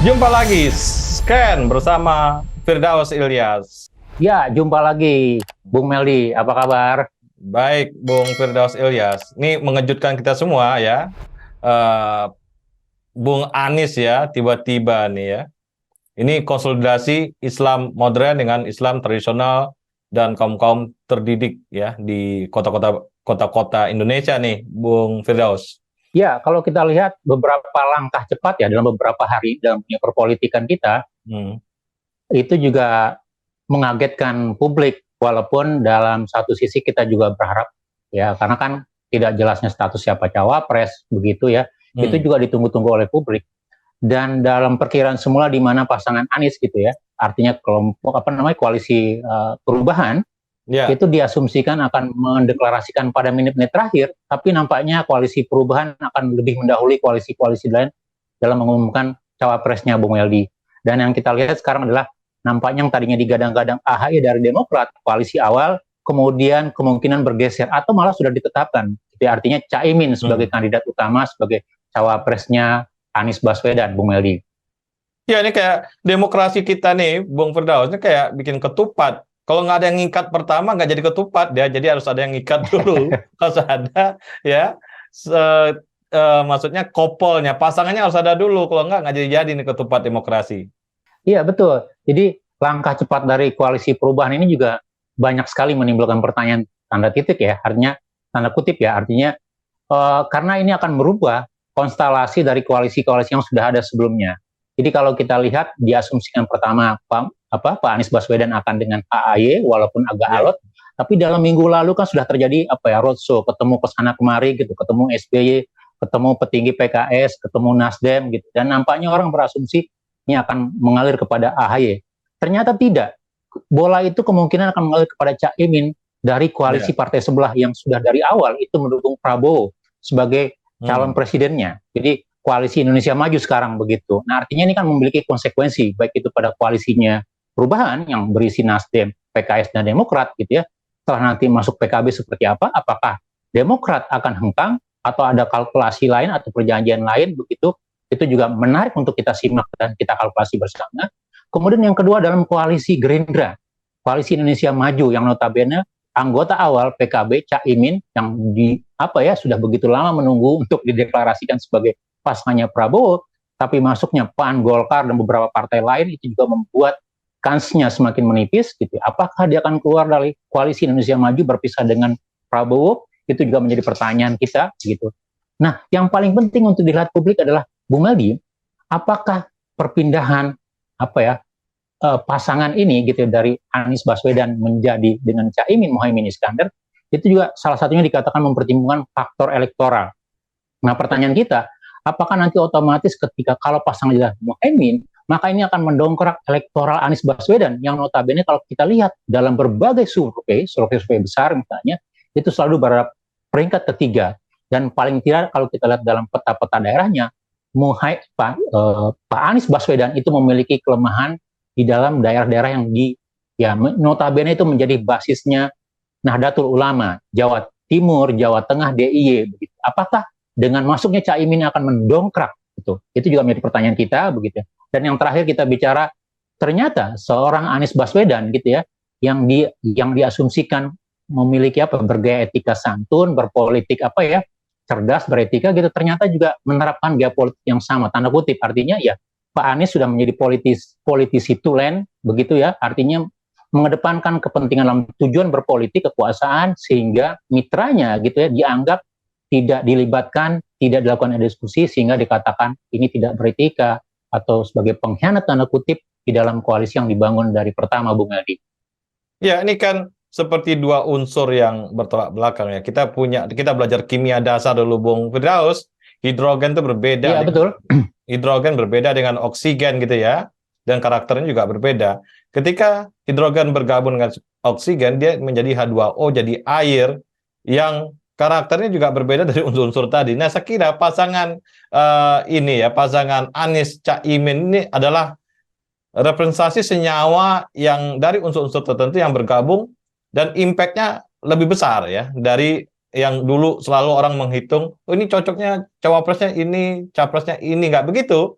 Jumpa lagi, Scan bersama Firdaus Ilyas. Ya, jumpa lagi, Bung Meldi. Apa kabar? Baik, Bung Firdaus Ilyas. Ini mengejutkan kita semua ya. Eh, Bung Anies ya, tiba-tiba nih ya. Ini konsolidasi Islam modern dengan Islam tradisional dan kaum-kaum terdidik ya di kota-kota Indonesia nih, Bung Firdaus. Ya, kalau kita lihat beberapa langkah cepat ya dalam beberapa hari dalam dunia perpolitikan kita, Hmm. itu juga mengagetkan publik. Walaupun dalam satu sisi kita juga berharap, ya, karena kan tidak jelasnya status siapa cawapres, begitu ya, itu Hmm. juga ditunggu-tunggu oleh publik. Dan dalam perkiraan semula di mana pasangan Anies gitu ya, artinya kelompok apa namanya koalisi perubahan, Ya. itu diasumsikan akan mendeklarasikan pada menit-menit terakhir, tapi nampaknya koalisi perubahan akan lebih mendahului koalisi-koalisi lain dalam mengumumkan cawapresnya Bung Meldi. Dan yang kita lihat sekarang adalah nampaknya yang tadinya digadang-gadang AHY dari Demokrat, koalisi awal, kemudian kemungkinan bergeser atau malah sudah ditetapkan. Jadi artinya Caimin sebagai kandidat utama, sebagai cawapresnya Anies Baswedan, Bung Meldi. Ya, ini kayak demokrasi kita nih, Bung Firdaus, ini kayak bikin ketupat. Kalau nggak ada yang ngikat pertama, nggak jadi ketupat ya. Jadi harus ada yang ngikat dulu. Harus ada, ya. Maksudnya kopolnya, pasangannya harus ada dulu. Kalau nggak jadi nih ketupat demokrasi. Iya, betul. Jadi langkah cepat dari koalisi perubahan ini juga banyak sekali menimbulkan pertanyaan tanda titik ya, artinya tanda kutip ya, artinya karena ini akan merubah konstelasi dari koalisi-koalisi yang sudah ada sebelumnya. Jadi kalau kita lihat diasumsikan pertama Pak Anies Baswedan akan dengan AAY walaupun agak alot, tapi dalam minggu lalu kan sudah terjadi roadshow, ketemu kesana kemari gitu, ketemu SBY, ketemu petinggi PKS, ketemu Nasdem gitu, dan nampaknya orang berasumsi ini akan mengalir kepada AHY. Ternyata tidak. Bola itu kemungkinan akan mengalir kepada Caimin dari koalisi partai sebelah yang sudah dari awal itu mendukung Prabowo sebagai calon presidennya. Jadi koalisi Indonesia Maju sekarang begitu. Nah, artinya ini kan memiliki konsekuensi baik itu pada koalisinya perubahan yang berisi Nasdem, PKS dan Demokrat gitu ya. Setelah nanti masuk PKB seperti apa? Apakah Demokrat akan hengkang atau ada kalkulasi lain atau perjanjian lain begitu? Itu juga menarik untuk kita simak dan kita kalkulasi bersama. Kemudian yang kedua dalam koalisi Gerindra, koalisi Indonesia Maju yang notabene anggota awal PKB Caimin yang sudah begitu lama menunggu untuk dideklarasikan sebagai pasangannya Prabowo, tapi masuknya PAN, Golkar dan beberapa partai lain itu juga membuat kansnya semakin menipis gitu. Apakah dia akan keluar dari koalisi Indonesia Maju berpisah dengan Prabowo? Itu juga menjadi pertanyaan kita gitu. Nah, yang paling penting untuk dilihat publik adalah Bung Meldi, apakah perpindahan pasangan ini gitu dari Anies Baswedan menjadi dengan Caimin Mohaimin Iskandar itu juga salah satunya dikatakan mempertimbangkan faktor elektoral. Nah, pertanyaan kita, apakah nanti otomatis ketika kalau pasangan adalah Mohaimin, maka ini akan mendongkrak elektoral Anies Baswedan yang notabene kalau kita lihat dalam berbagai survei besar misalnya, itu selalu berada peringkat ketiga. Dan paling tidak kalau kita lihat dalam peta-peta daerahnya, Pak Anies Baswedan itu memiliki kelemahan di dalam daerah-daerah yang notabene itu menjadi basisnya Nahdlatul Ulama, Jawa Timur, Jawa Tengah, DIY. Begitu. Apakah dengan masuknya Caimin akan mendongkrak itu? Itu juga menjadi pertanyaan kita begitu. Dan yang terakhir kita bicara ternyata seorang Anies Baswedan gitu ya, yang diasumsikan memiliki bergaya etika santun, berpolitik cerdas, beretika gitu, ternyata juga menerapkan gaya politik yang sama, tanda kutip, artinya ya Pak Anies sudah menjadi politisi tulen, begitu ya, artinya mengedepankan kepentingan dalam tujuan berpolitik, kekuasaan, sehingga mitranya gitu ya, dianggap tidak dilibatkan, tidak dilakukan diskusi, sehingga dikatakan ini tidak beretika, atau sebagai pengkhianat tanda kutip di dalam koalisi yang dibangun dari pertama, Bung Adi. Ya, ini kan seperti dua unsur yang bertolak belakang ya. Kita belajar kimia dasar dulu, Bung Firdaus. Hidrogen itu berbeda. Iya, betul. Hidrogen berbeda dengan oksigen gitu ya. Dan karakternya juga berbeda. Ketika hidrogen bergabung dengan oksigen, dia menjadi H2O, jadi air yang karakternya juga berbeda dari unsur-unsur tadi. Nah, saya kira pasangan pasangan Anies Caimin ini adalah representasi senyawa yang dari unsur-unsur tertentu yang bergabung dan impact-nya lebih besar ya dari yang dulu selalu orang menghitung, oh ini cocoknya cawapresnya ini, capresnya ini, nggak begitu.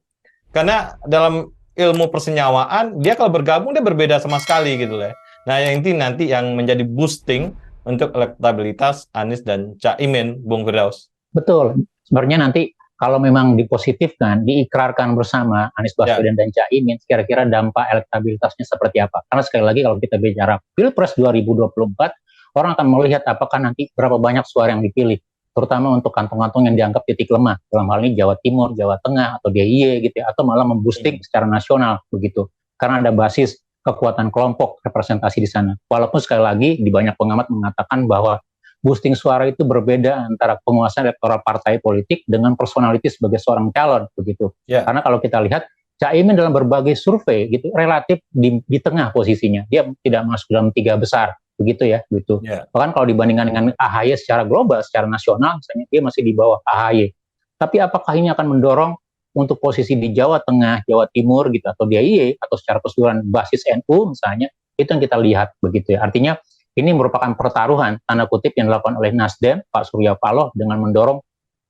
Karena dalam ilmu persenyawaan, dia kalau bergabung dia berbeda sama sekali gitu loh ya. Nah, yang ini nanti yang menjadi boosting untuk elektabilitas Anies dan Caimin, Bung Firdaus. Betul. Sebenarnya nanti kalau memang dipositifkan, diikrarkan bersama Anies Ya, Baswedan dan Caimin, kira-kira dampak elektabilitasnya seperti apa? Karena sekali lagi kalau kita bicara Pilpres 2024, orang akan melihat apakah nanti berapa banyak suara yang dipilih, terutama untuk kantong-kantong yang dianggap titik lemah. Dalam hal ini Jawa Timur, Jawa Tengah, atau DIY gitu ya, atau malah memboosting secara nasional begitu. Karena ada basis kekuatan kelompok representasi di sana. Walaupun sekali lagi di banyak pengamat mengatakan bahwa boosting suara itu berbeda antara penguasa elektoral partai politik dengan personality sebagai seorang calon begitu. ya, Karena kalau kita lihat Caimin dalam berbagai survei gitu relatif di tengah posisinya. Dia tidak masuk dalam 3 besar begitu ya gitu. ya. Bahkan kalau dibandingkan dengan AHY secara global, secara nasional misalnya dia masih di bawah AHY. Tapi apakah ini akan mendorong untuk posisi di Jawa Tengah, Jawa Timur gitu atau DIY atau secara keseluruhan basis NU misalnya, itu yang kita lihat begitu ya. Artinya ini merupakan pertaruhan tanda kutip yang dilakukan oleh Nasdem, Pak Surya Paloh dengan mendorong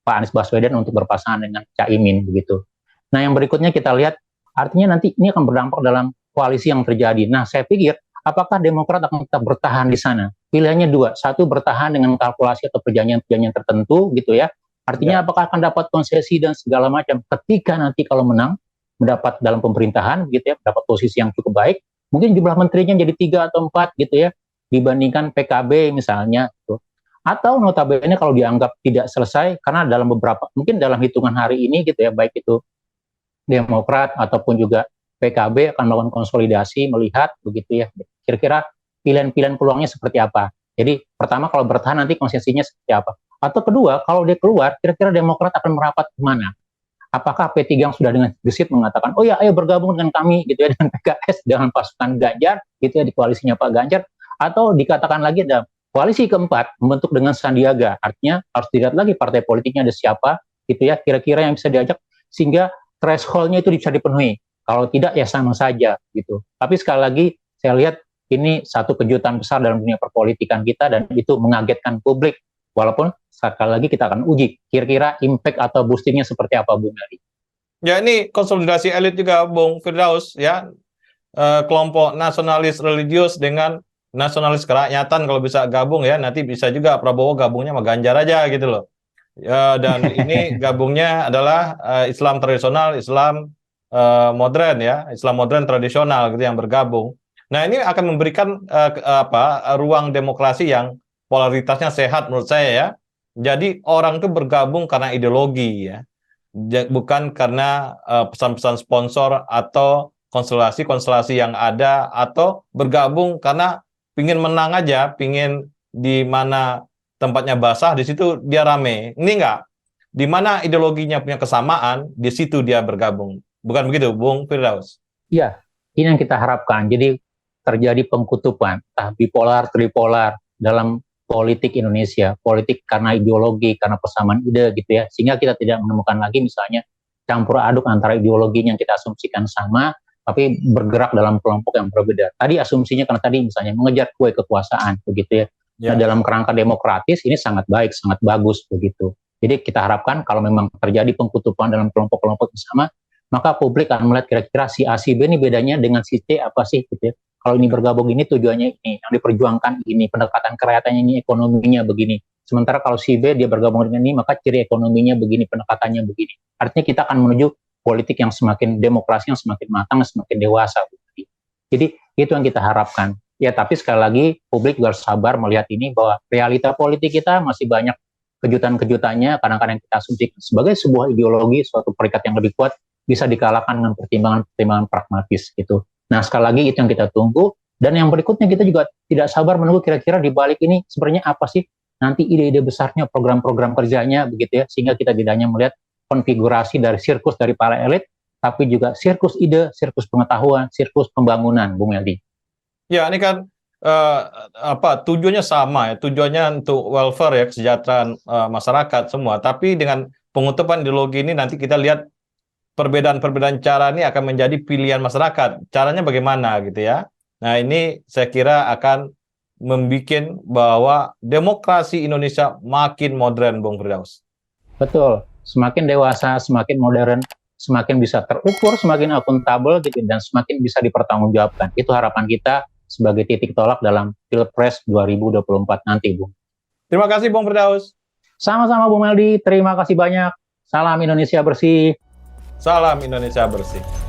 Pak Anies Baswedan untuk berpasangan dengan Caimin begitu. Nah, yang berikutnya kita lihat artinya nanti ini akan berdampak dalam koalisi yang terjadi. Nah, saya pikir apakah Demokrat akan tetap bertahan di sana? Pilihannya dua, satu bertahan dengan kalkulasi atau perjanjian-perjanjian tertentu gitu ya. Artinya Ya. apakah akan dapat konsesi dan segala macam ketika nanti kalau menang mendapat dalam pemerintahan gitu ya, dapat posisi yang cukup baik, mungkin jumlah menterinya jadi 3 atau 4 gitu ya, dibandingkan PKB misalnya gitu. Atau notabene kalau dianggap tidak selesai karena dalam beberapa mungkin dalam hitungan hari ini gitu ya, baik itu Demokrat ataupun juga PKB akan melakukan konsolidasi melihat begitu ya, kira-kira pilihan-pilihan peluangnya seperti apa. Jadi pertama kalau bertahan nanti konsesinya seperti apa, atau kedua kalau dia keluar kira-kira Demokrat akan merapat kemana. Apakah P3 yang sudah dengan gesit mengatakan, oh ya ayo bergabung dengan kami gitu ya, dengan PKS, dengan pasukan Ganjar gitu ya, di koalisinya Pak Ganjar, atau dikatakan lagi ada koalisi keempat membentuk dengan Sandiaga. Artinya harus dilihat lagi partai politiknya ada siapa gitu ya, kira-kira yang bisa diajak sehingga threshold-nya itu bisa dipenuhi. Kalau tidak ya sama saja gitu. Tapi sekali lagi saya lihat ini satu kejutan besar dalam dunia perpolitikan kita dan itu mengagetkan publik. Walaupun sekali lagi kita akan uji kira-kira impact atau boostingnya seperti apa, Bung Dari. Ya, ini konsolidasi elit juga, Bung Firdaus, ya. Kelompok nasionalis religius dengan nasionalis kerakyatan kalau bisa gabung ya, nanti bisa juga Prabowo gabungnya sama Ganjar aja gitu loh. Dan ini gabungnya adalah Islam tradisional, Islam modern ya, Islam modern tradisional gitu yang bergabung. Nah, ini akan memberikan ruang demokrasi yang polaritasnya sehat menurut saya ya. Jadi orang itu bergabung karena ideologi ya, bukan karena pesan-pesan sponsor atau konstelasi-konstelasi yang ada, atau bergabung karena pingin menang aja, pingin di mana tempatnya basah, di situ dia rame. Ini enggak. Di mana ideologinya punya kesamaan, di situ dia bergabung. Bukan begitu, Bung Firdaus? Iya, ini yang kita harapkan. Jadi terjadi pengkutupan, bipolar, tripolar dalam politik Indonesia, politik karena ideologi, karena persamaan ide gitu ya, sehingga kita tidak menemukan lagi misalnya campur aduk antara ideologi yang kita asumsikan sama, tapi bergerak dalam kelompok yang berbeda. Tadi asumsinya karena tadi misalnya mengejar kue kekuasaan begitu ya. Nah, dalam kerangka demokratis ini sangat baik, sangat bagus begitu. Jadi kita harapkan kalau memang terjadi pengkutupan dalam kelompok-kelompok yang sama, maka publik akan melihat kira-kira si A, si B ini bedanya dengan si C apa sih gitu ya. Kalau ini bergabung ini tujuannya ini, yang diperjuangkan ini, pendekatan kerakyatan ini, ekonominya begini. Sementara kalau si B dia bergabung dengan ini, maka ciri ekonominya begini, pendekatannya begini. Artinya kita akan menuju politik yang semakin demokrasi, yang semakin matang, semakin dewasa. Jadi itu yang kita harapkan. Ya tapi sekali lagi publik juga harus sabar melihat ini bahwa realita politik kita masih banyak kejutan-kejutannya, kadang-kadang kita asumsikan sebagai sebuah ideologi, suatu perikat yang lebih kuat, bisa dikalahkan dengan pertimbangan-pertimbangan pragmatis gitu. Nah sekali lagi itu yang kita tunggu, dan yang berikutnya kita juga tidak sabar menunggu kira-kira di balik ini sebenarnya apa sih nanti ide-ide besarnya, program-program kerjanya begitu ya, sehingga kita tidak hanya melihat konfigurasi dari sirkus dari para elit, tapi juga sirkus ide, sirkus pengetahuan, sirkus pembangunan, Bung Meldi. Ya, ini kan tujuannya sama ya, tujuannya untuk welfare ya, kesejahteraan masyarakat semua. Tapi dengan pengutupan ideologi ini nanti kita lihat perbedaan-perbedaan cara ini akan menjadi pilihan masyarakat. Caranya bagaimana gitu ya. Nah, ini saya kira akan membuat bahwa demokrasi Indonesia makin modern, Bung Firdaus. Betul, semakin dewasa, semakin modern, semakin bisa terukur, semakin akuntabel gitu, dan semakin bisa dipertanggungjawabkan. Itu harapan kita sebagai titik tolak dalam Pilpres 2024 nanti, Bung. Terima kasih, Bung Firdaus. Sama-sama, Bung Meldi. Terima kasih banyak. Salam Indonesia bersih. Salam Indonesia bersih.